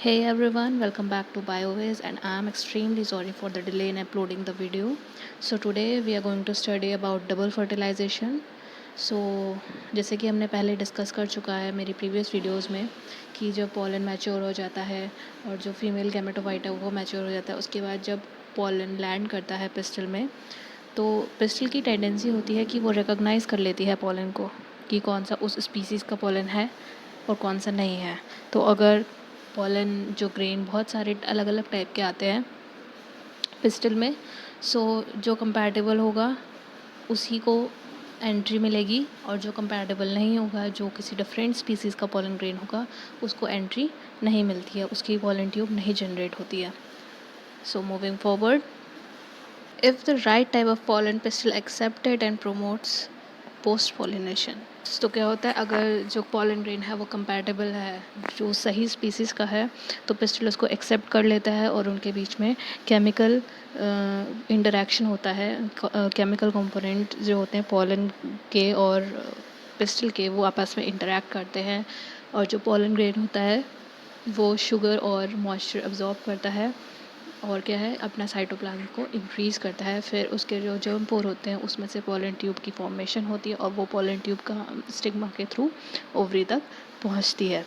Hey everyone, welcome back to BioWiz and I am extremely sorry for the delay in uploading the video. So today we are going to study about double fertilization. So जैसे कि हमने पहले discuss कर चुका है मेरी previous videos में कि जब पॉलन मैच्योर हो जाता है और जो फीमेल गैमेटोफाइट है वो मैच्योर हो जाता है, उसके बाद जब पॉलन लैंड करता है पिस्टल में, तो पिस्टल की टेंडेंसी होती है कि वो रिकॉग्नाइज़ कर लेती है पॉलन को कि कौन सा उस स्पीसीज़ का पॉलन है और कौन सा नहीं है। तो अगर पॉलन जो ग्रेन बहुत सारे अलग अलग टाइप के आते हैं पिस्टल में, सो जो कंपैटिबल होगा उसी को एंट्री मिलेगी और जो कंपैटिबल नहीं होगा, जो किसी डिफरेंट स्पीसीज़ का पॉलन ग्रेन होगा, उसको एंट्री नहीं मिलती है, उसकी पॉलन ट्यूब नहीं जनरेट होती है। So moving forward, if the right type of pollen pistil accepted and promotes post pollination, तो क्या होता है अगर जो पॉलन ग्रेन है वो कंपैटिबल है, जो सही स्पीसीज़ का है, तो पिस्टल उसको एक्सेप्ट कर लेता है और उनके बीच में केमिकल इंटरेक्शन होता है। केमिकल कंपोनेंट जो होते हैं पॉलन के और पिस्टल के, वो आपस में इंटरेक्ट करते हैं और जो पॉलन ग्रेन होता है वो शुगर और मॉइस्चर अब्जॉर्ब करता है और क्या है अपना साइटोप्लाज्म को इंक्रीज़ करता है। फिर उसके जो जर्म पोर होते हैं उसमें से पॉलन ट्यूब की फॉर्मेशन होती है और वो पॉलन ट्यूब का स्टिग्मा के थ्रू ओवरी तक पहुंचती है।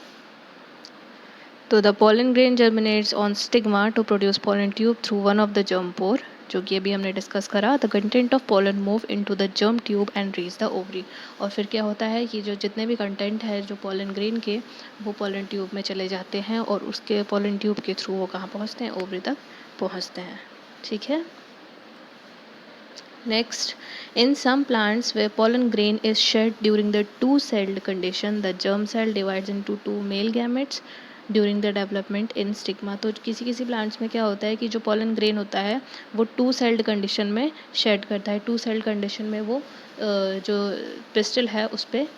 तो the pollen grain germinates on stigma to produce pollen tube through one of the germ pore, जो कि अभी हमने डिस्कस करा। The content of pollen move into the germ tube and reach the ovary. और फिर क्या होता है कि जो जितने भी कंटेंट है जो पॉलन ग्रेन के, वो पॉलन ट्यूब में चले जाते हैं और उसके पॉलन ट्यूब के थ्रू वो कहाँ पहुँचते हैं, ओवरी तक पहुँचते हैं। ठीक है। Next, in some plants where pollen grain is shed during the two-celled condition, the germ cell divides into two male gametes during the development in stigma। तो किसी किसी प्लांट्स में क्या होता है कि जो पॉलन ग्रेन होता है वो टू सेल्ड कंडीशन में शेड करता है। टू सेल्ड कंडीशन में वो जो पिस्टल है उस पर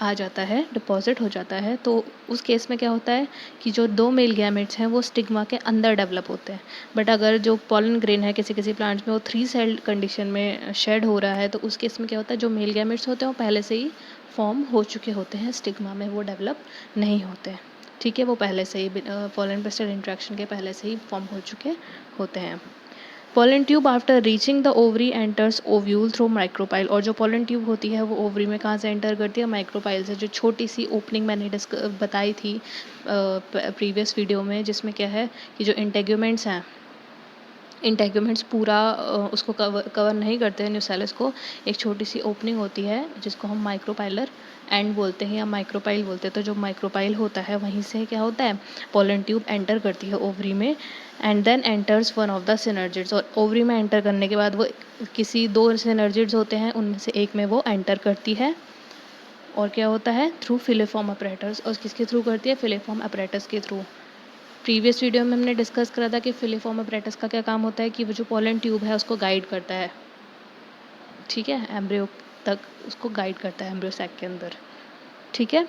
आ जाता है, डिपॉजिट हो जाता है। तो उस केस में क्या होता है कि जो दो मेल गैमेट्स हैं वो स्टिग्मा के अंदर डेवलप होते हैं। बट अगर जो पॉलन ग्रेन है किसी किसी प्लांट्स में वो थ्री सेल्ड कंडीशन में शेड हो रहा है, तो उस केस में क्या होता है जो मेल गैमेट्स होते हैं वो पहले से ही फॉर्म हो चुके होते हैं, स्टिग्मा में वो डेवलप नहीं होते हैं। ठीक है, वो पहले से ही पॉलन पिस्टल इंट्रैक्शन के पहले से ही फॉर्म हो चुके होते हैं। Pollen tube after reaching the ovary enters ovule through micropyle. और जो पॉलन ट्यूब होती है वो ओवरी में कहाँ से एंटर करती है, माइक्रोपाइल से। जो छोटी सी ओपनिंग मैंने बताई थी प्रीवियस वीडियो में, जिसमें क्या है कि जो इंटेग्यूमेंट्स हैं, इंटेग्यूमेंट्स पूरा उसको कवर नहीं करते हैं न्यूसेलस को। एक छोटी सी ओपनिंग होती है जिसको हम माइक्रोपाइलर एंड बोलते हैं या माइक्रोपाइल बोलते हैं। तो जो माइक्रोपाइल होता है वहीं से क्या होता है पॉलन ट्यूब एंटर करती है ओवरी में and then enters one of the synergids. और ओवरी में एंटर करने के बाद वो किसी दो सिनर्जिड्स होते हैं उनमें से एक में वो एंटर करती है। और क्या होता है थ्रू फिलिफॉर्म अपरेटस। और किसके थ्रू करती है, फिलिफॉर्म अपरेटस के थ्रू। प्रीवियस वीडियो में हमने डिस्कस करा था कि फिलिफॉर्म अपरेटस का क्या काम होता है कि वो जो पॉलन ट्यूब है उसको गाइड करता है। ठीक है, एम्ब्रियो तक उसको गाइड करता है, एम्ब्रियो सैक के अंदर। ठीक है।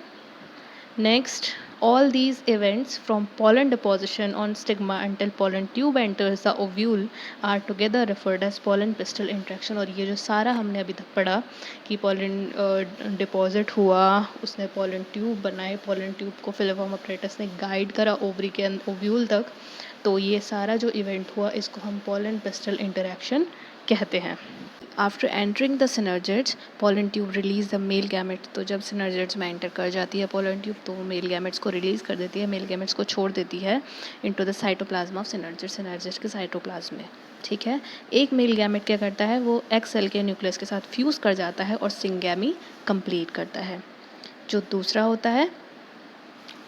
Next, all these events from pollen deposition on stigma until pollen tube enters the ovule are together referred as pollen pistil interaction। और ये जो सारा हमने अभी तक पढ़ा कि pollen डिपॉजिट हुआ, उसने pollen ट्यूब बनाए, pollen ट्यूब को फिलिफॉर्म अपरेटस ने गाइड करा ओवरी के ओव्यूल तक, तो ये सारा जो इवेंट हुआ इसको हम pollen pistil interaction कहते हैं। After entering the synergids pollen tube release the male gamete. तो जब सिनर्जिड्स में एंटर कर जाती है पॉलन ट्यूब तो वो मेल गैमेट्स को रिलीज़ कर देती है, मेल गैमेट्स को छोड़ देती है into the cytoplasm of synergids, synergids के साइटोप्लाज्म में। ठीक है, एक मेल गैमेट क्या करता है, वो एक्स सेल के न्यूक्लियस के साथ फ्यूज़ कर जाता है और सिंगैमी कंप्लीट करता है। जो दूसरा होता है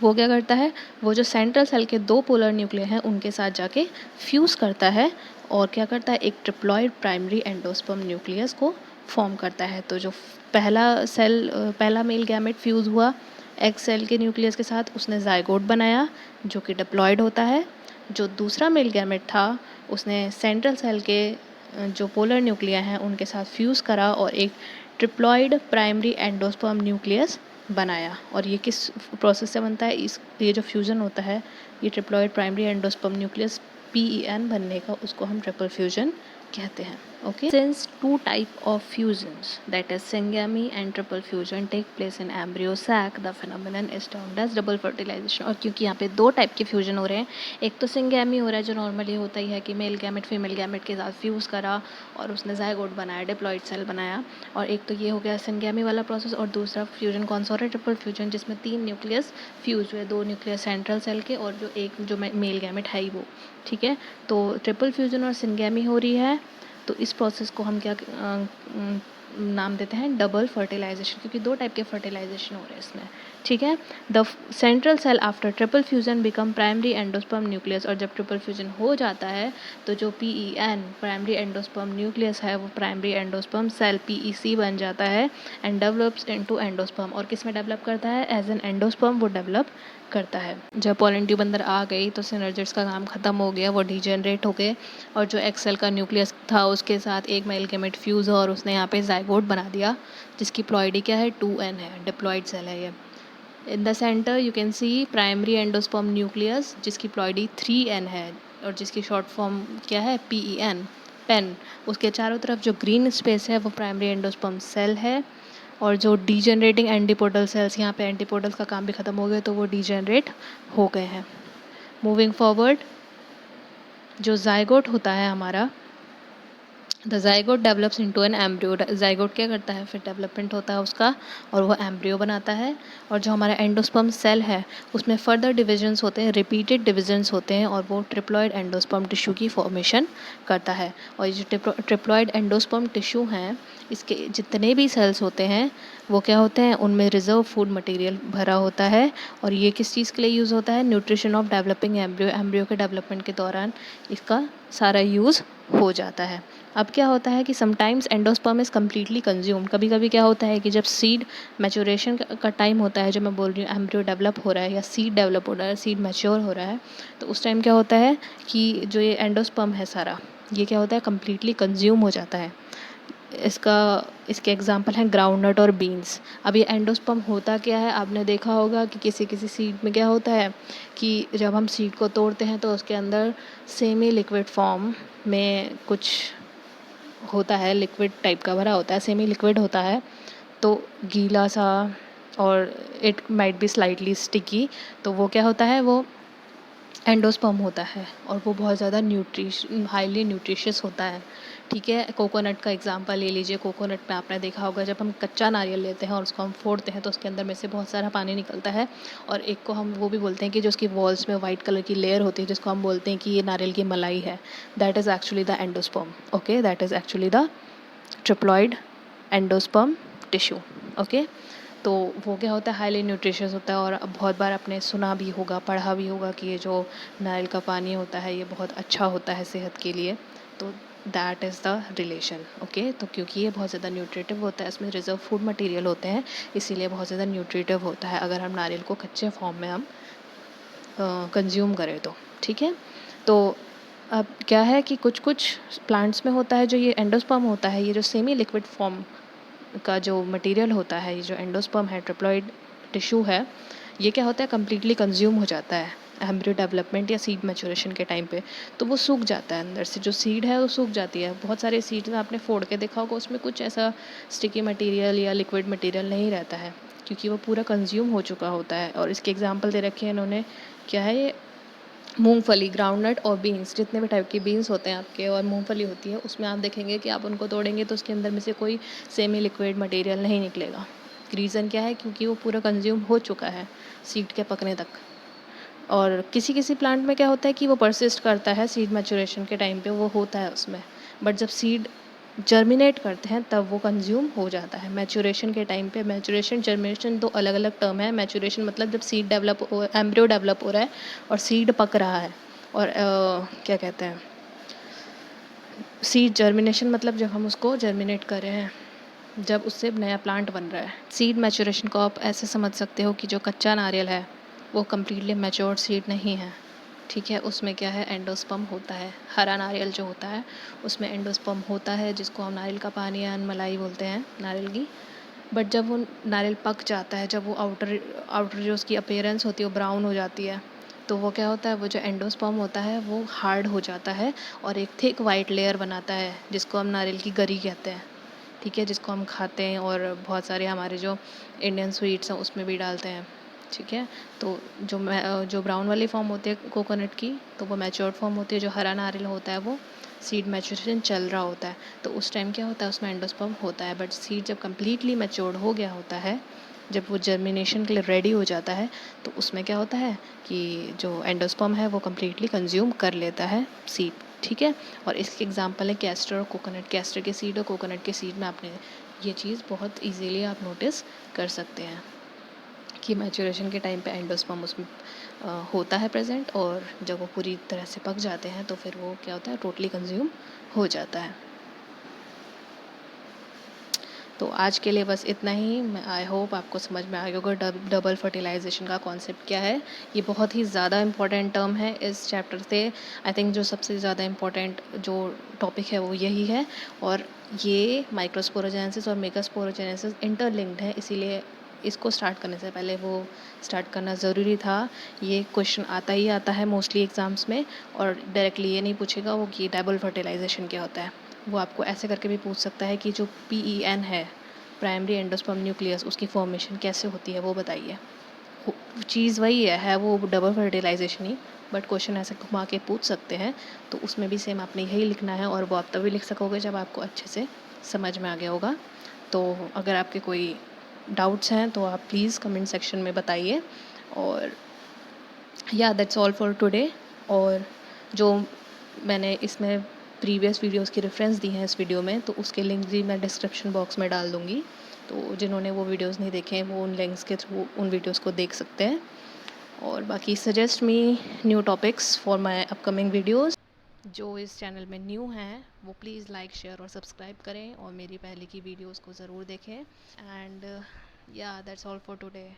वो क्या करता है, वो जो सेंट्रल सेल के दो पोलर न्यूक्लियर हैं उनके साथ जाके फ्यूज़ करता है और क्या करता है, एक ट्रिप्लॉइड प्राइमरी एंडोस्पर्म न्यूक्लियस को फॉर्म करता है। तो जो पहला मेल गैमेट फ्यूज़ हुआ एक्स सेल के न्यूक्लियस के साथ, उसने जाइगोट बनाया जो कि डिप्लॉइड होता है। जो दूसरा मेल गैमेट था उसने सेंट्रल सेल के जो पोलर न्यूक्लियर हैं उनके साथ फ्यूज़ करा और एक ट्रिप्लॉइड प्राइमरी एंडोस्पर्म न्यूक्लियस बनाया। और ये किस प्रोसेस से बनता है, ये जो फ्यूज़न होता है, ये triploid primary endosperm nucleus PEN बनने का, उसको हम ट्रिपल फ्यूजन कहते हैं. Okay, since two type of fusions, that is syngamy and triple fusion, take place in embryo sac, the phenomenon is termed as double fertilization. और क्योंकि यहाँ पे दो टाइप के फ्यूजन हो रहे हैं, एक तो syngamy हो रहा है जो नॉर्मली होता ही है कि मेल गैमेट फीमेल गैमेट के साथ फ्यूज़ करा और उसने जायगोट बनाया, डिप्लॉइड सेल बनाया, और एक तो ये हो गया syngamy वाला प्रोसेस, और दूसरा फ्यूजन कौन सा हो रहा है, ट्रिपल फ्यूजन, जिसमें 3 न्यूक्लियस फ्यूज हुए, 2 न्यूक्लियस सेंट्रल सेल के और जो एक जो मेल गैमेट है ही वो. ठीक है, तो ट्रिपल फ्यूजन और syngamy हो रही है, तो इस प्रोसेस को हम क्या नाम देते हैं, डबल फर्टिलाइजेशन, क्योंकि दो टाइप के फर्टिलाइजेशन हो रहे हैं इसमें. ठीक है, the central cell after triple fusion become primary endosperm nucleus, और जब ट्रिपल फ्यूजन हो जाता है तो जो PEN प्राइमरी एंडोस्पर्म न्यूक्लियस है वो प्राइमरी एंडोस्पर्म सेल PEC बन जाता है एंड डेवलप्स इनटू एंडोस्पर्म. और किस में डेवलप करता है, एज एन एंडोस्पर्म वो डेवलप करता है. जब पोलन ट्यूब अंदर आ गई तो सिनर्जिड्स का काम खत्म हो गया, वो डीजनरेट हो गए, और जो एक्स सेल का न्यूक्लियस था उसके साथ एक मेल गैमेट फ्यूज और उसने यहाँ पे जाइगोट बना दिया, जिसकी प्लॉइडी क्या है, 2N है, डिप्लॉइड सेल है ये. In the centre you can see primary endosperm nucleus जिसकी प्लॉइडी 3N है और जिसकी शॉर्ट फॉर्म क्या है, PEN, पेन. उसके चारों तरफ जो ग्रीन स्पेस है वो प्राइमरी एंडोस्पर्म सेल है, और जो डीजनरेटिंग एंटीपोडल सेल्स, यहाँ पे एंटीपोडल्स का काम भी ख़त्म हो गया तो वो डीजनरेट हो गए हैं. मूविंग फॉरवर्ड, जो जाइगोट होता है हमारा, the zygote develops into an embryo. Zygote क्या करता है, फिर डेवलपमेंट होता है उसका और वो एम्ब्रियो बनाता है. और जो हमारा एंडोस्पर्म सेल है उसमें फर्दर डिविजन्स होते हैं, रिपीटेड डिविजन्स होते हैं, और वो ट्रिप्लॉइड एंडोस्पर्म टिश्यू की फॉर्मेशन करता है. और ये जो ट्रिप्लॉइड एंडोस्पर्म टिश्यू हैं, इसके जितने भी सेल्स होते हैं वो क्या होते हैं, उनमें रिजर्व फूड मटेरियल भरा होता है. और ये किस चीज़ के लिए यूज़ होता है, nutrition of developing embryo. Embryo के डेवलपमेंट के दौरान इसका सारा यूज़ हो जाता है. अब क्या होता है कि sometimes endosperm is completely consumed. कभी कभी क्या होता है कि जब सीड मैच्योरेशन का टाइम होता है, जो मैं बोल रही हूँ एम्ब्रियो डेवलप हो रहा है या सीड डेवलप हो रहा है, सीड मैच्योर हो रहा है, तो उस टाइम क्या होता है कि जो ये एंडोस्पर्म है सारा, ये क्या होता है, कम्प्लीटली कंज्यूम हो जाता है. इसके एग्जांपल हैं ग्राउंडनट और बीन्स. अब ये एंडोस्पर्म होता क्या है, आपने देखा होगा कि किसी किसी सीड में क्या होता है कि जब हम सीड को तोड़ते हैं तो उसके अंदर सेमी लिक्विड फॉर्म में कुछ होता है, लिक्विड टाइप का भरा होता है, सेमी लिक्विड होता है, तो गीला सा, और it might be slightly sticky. तो वो क्या होता है, वो एंडोस्पर्म होता है, और वो बहुत ज़्यादा हाईली न्यूट्रिशियस होता है. ठीक है, कोकोनट का एग्जांपल ले लीजिए. कोकोनट में आपने देखा होगा जब हम कच्चा नारियल लेते हैं और उसको हम फोड़ते हैं तो उसके अंदर में से बहुत सारा पानी निकलता है, और एक को हम वो भी बोलते हैं कि जो उसकी वॉल्स में वाइट कलर की लेयर होती है जिसको हम बोलते हैं कि ये नारियल की मलाई है. That is actually the endosperm. Okay, that is actually the triploid endosperm tissue. Okay, तो वो क्या होता है, हाईली न्यूट्रिशियस होता है. और बहुत बार आपने सुना भी होगा, पढ़ा भी होगा कि ये जो नारियल का पानी होता है ये बहुत अच्छा होता है सेहत के लिए. तो that is the relation. Okay, तो क्योंकि ये बहुत ज़्यादा न्यूट्रिटिव होता है, इसमें रिजर्व फूड मटेरियल होते हैं, इसीलिए बहुत ज़्यादा न्यूट्रिटिव होता है अगर हम नारियल को कच्चे फॉर्म में हम कंज्यूम करें तो. ठीक है, तो अब क्या है कि कुछ कुछ प्लांट्स में होता है जो ये एंडोस्पर्म होता है, ये जो सेमी लिक्विड फॉर्म का जो मटेरियल होता है, ये जो एंडोस्पर्म है, ट्रिप्लॉइड टिश्यू है, ये क्या होता है, कम्प्लीटली कंज्यूम हो जाता है एम्ब्रियो डेवलपमेंट या सीड मैच्योरेशन के टाइम पे. तो वो सूख जाता है, अंदर से जो सीड है वो सूख जाती है. बहुत सारे सीड्स में आपने फोड़ के देखा होगा, उसमें कुछ ऐसा स्टिकी मटेरियल या लिक्विड मटेरियल नहीं रहता है, क्योंकि वो पूरा कंज्यूम हो चुका होता है. और इसके एग्जाम्पल दे रखे हैं इन्होंने, क्या है ये, मूंगफली, ग्राउंडनट और बीन्स. जितने भी टाइप के बीन्स होते हैं आपके और मूंगफली होती है, उसमें आप देखेंगे कि आप उनको तोड़ेंगे तो उसके अंदर में से कोई सेमी लिक्विड मटेरियल नहीं निकलेगा. रीज़न क्या है, क्योंकि वो पूरा कंज्यूम हो चुका है सीड के पकने तक. और किसी किसी प्लांट में क्या होता है कि वो परसिस्ट करता है सीड मैच्योरेशन के टाइम पे, वो होता है उसमें, बट जब सीड जर्मिनेट करते हैं तब वो कंज्यूम हो जाता है. मैच्योरेशन के टाइम पे, मैच्योरेशन जर्मिनेशन दो अलग अलग टर्म है. मैच्योरेशन मतलब जब सीड एम्ब्रियो डेवलप हो रहा है और सीड पक रहा है, और क्या कहते हैं, सीड जर्मिनेशन मतलब जब हम उसको जर्मिनेट कर रहे हैं, जब उससे नया प्लांट बन रहा है. सीड मैच्योरेशन को आप ऐसे समझ सकते हो कि जो कच्चा नारियल है वो कम्प्लीटली मैच्योर्ड सीड नहीं है. ठीक है, उसमें क्या है, एंडोस्पर्म होता है. हरा नारियल जो होता है उसमें एंडोस्पर्म होता है, जिसको हम नारियल का पानी या मलाई बोलते हैं नारियल की. बट जब वो नारियल पक जाता है, जब वो आउटर आउटर जो उसकी अपीयरेंस होती है वो ब्राउन हो जाती है, तो वो क्या होता है, वो जो एंडोस्पर्म होता है वो हार्ड हो जाता है और एक थिक वाइट लेयर बनाता है जिसको हम नारियल की गरी कहते हैं, ठीक है, जिसको हम खाते हैं और बहुत सारे हमारे जो इंडियन स्वीट्स हैं उसमें भी डालते हैं, ठीक है। तो जो ब्राउन वाली फॉर्म होती है कोकोनट की, तो वो मैच्योर्ड फॉर्म होती है। जो हरा नारियल होता है वो सीड मैच्योरेशन चल रहा होता है, तो उस टाइम क्या होता है, उसमें एंडोस्पर्म होता है। बट सीड जब कम्प्लीटली मैच्योर्ड हो गया होता है, जब वो जर्मिनेशन के लिए रेडी हो जाता है, तो उसमें क्या होता है कि जो एंडोस्पर्म है वो कम्प्लीटली कंज्यूम कर लेता है सीड, ठीक है। और इसके एग्जांपल है कैस्टर और कोकोनट। कैस्टर के सीड और कोकोनट के सीड में आपने ये चीज़ बहुत इजीली आप नोटिस कर सकते हैं कि मैच्योरेशन के टाइम पे एंडोस्पर्म उसमें होता है प्रेजेंट, और जब वो पूरी तरह से पक जाते हैं तो फिर वो क्या होता है, टोटली कंज्यूम हो जाता है। तो आज के लिए बस इतना ही। आई होप आपको समझ में आ गया होगा डबल फर्टिलाइजेशन का कॉन्सेप्ट क्या है। ये बहुत ही ज़्यादा इम्पोर्टेंट टर्म है इस चैप्टर से। आई थिंक जो सबसे ज़्यादा इम्पोर्टेंट जो टॉपिक है वो यही है, और ये माइक्रोस्पोरोजेनेसिस और मेगास्पोरोजेनेसिस इंटरलिंक्ड है, इसीलिए इसको स्टार्ट करने से पहले वो स्टार्ट करना ज़रूरी था। ये क्वेश्चन आता ही आता है मोस्टली एग्ज़ाम्स में, और डायरेक्टली ये नहीं पूछेगा वो कि डबल फर्टिलाइजेशन क्या होता है। वो आपको ऐसे करके भी पूछ सकता है कि जो PEN है, प्राइमरी एंडोस्पर्म न्यूक्लियस, उसकी फॉर्मेशन कैसे होती है वो बताइए। चीज़ वही है वो डबल फर्टिलाइजेशन ही, बट क्वेश्चन ऐसे घुमा के पूछ सकते हैं। तो उसमें भी सेम आपने यही लिखना है, और वो आप तभी लिख सकोगे जब आपको अच्छे से समझ में आ गया होगा। तो अगर आपके कोई डाउट्स हैं तो आप प्लीज़ कमेंट सेक्शन में बताइए। और या दैट्स ऑल फॉर टुडे। और जो मैंने इसमें प्रीवियस वीडियोस की रेफरेंस दी हैं इस वीडियो में, तो उसके लिंक भी मैं डिस्क्रिप्शन बॉक्स में डाल दूँगी। तो जिन्होंने वो वीडियोस नहीं देखे हैं वो उन लिंक्स के थ्रू उन वीडियोस को देख सकते हैं। और बाकी suggest me new topics for my upcoming videos. जो इस चैनल में न्यू हैं वो प्लीज़ लाइक, शेयर और सब्सक्राइब करें, और मेरी पहले की वीडियोस को ज़रूर देखें। एंड या दैट्स ऑल फॉर टुडे।